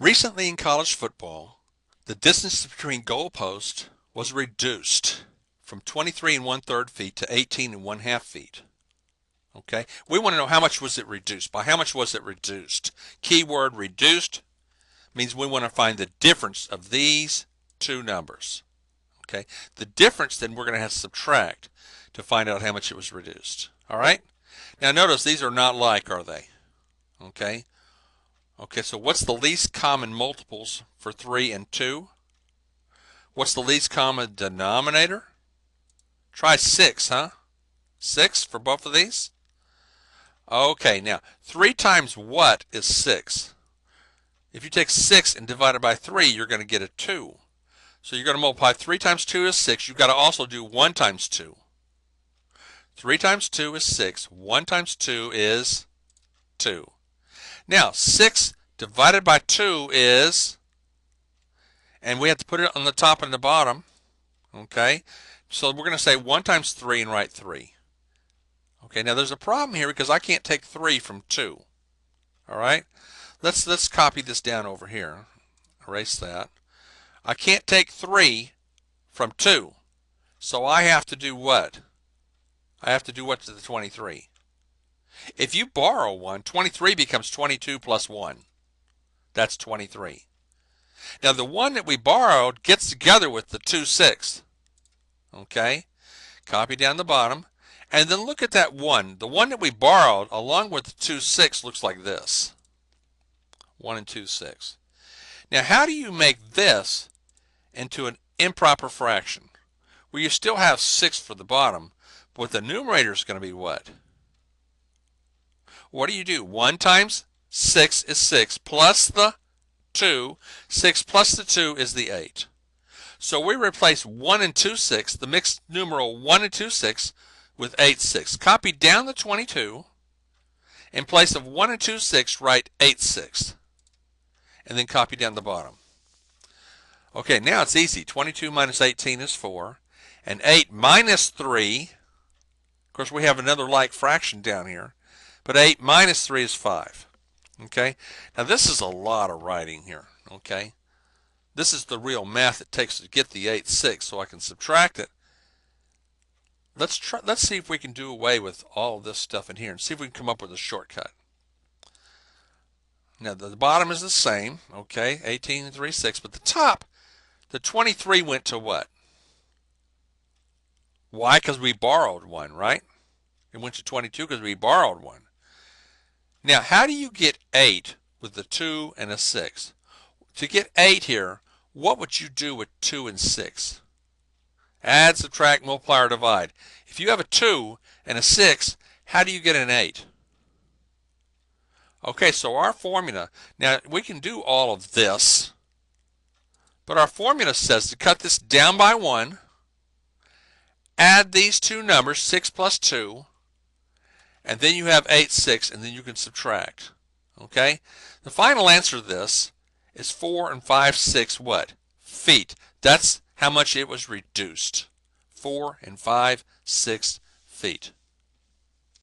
Recently in college football, the distance between goalposts was reduced from 23 and 1/3 feet to 18 and 1/2 feet. Okay, we want to know how much was it reduced. By how much was it reduced? Keyword reduced means we want to find the difference of these two numbers. Okay, the difference then we're going to have to subtract to find out how much it was reduced. All right, now notice these are not like, are they? Okay, so what's the least common multiples for 3 and 2? What's the least common denominator? Try 6, huh? 6 for both of these? Okay, now 3 times what is 6? If you take 6 and divide it by 3, you're going to get a 2. So you're going to multiply 3 times 2 is 6. You've got to also do 1 times 2. 3 times 2 is 6. 1 times 2 is 2. Now 6 divided by 2 is, and we have to put it on the top and the bottom. Okay, so we're going to say 1 times 3 and write 3. Okay, now there's a problem here because I can't take 3 from 2. All right, let's copy this down over here. Erase that. I can't take 3 from 2. So I have to do what? I have to do what to the 23? If you borrow 1, 23 becomes 22 plus 1. That's 23. Now the 1 that we borrowed gets together with the 2/6. Okay? Copy down the bottom. And then look at that 1. The 1 that we borrowed along with the 2/6 looks like this. 1 and 2/6. Now how do you make this into an improper fraction? Well, you still have 6 for the bottom, but the numerator is going to be what? What do? 1 times 6 is 6 plus the 2. 6 plus the 2 is the 8. So we replace 1 and 2/6, the mixed numeral 1 and 2/6, with 8/6. Copy down the 22. In place of 1 and 2/6, write 8/6. And then copy down the bottom. Okay, now it's easy. 22 minus 18 is 4. And 8 minus 3, of course we have another like fraction down here, but 8 minus 3 is 5. Okay, now this is a lot of writing here. Okay, this is the real math it takes to get the 8/6, so I can subtract it. Let's see if we can do away with all of this stuff in here and see if we can come up with a shortcut. Now the bottom is the same, okay, 18 and 3/6, but the top, the 23 went to what? Why? Because we borrowed 1, right? It went to 22 because we borrowed 1. Now how do you get 8 with the 2 and a 6? To get 8 here, what would you do with 2 and 6? Add, subtract, multiply, or divide. If you have a 2 and a 6, how do you get an 8? Okay, so our formula, now we can do all of this, but our formula says to cut this down by 1, add these two numbers, 6 plus 2, and then you have 8/6, and then you can subtract. Okay? The final answer to this is 4 and 5/6 what? Feet. That's how much it was reduced. 4 and 5/6 feet.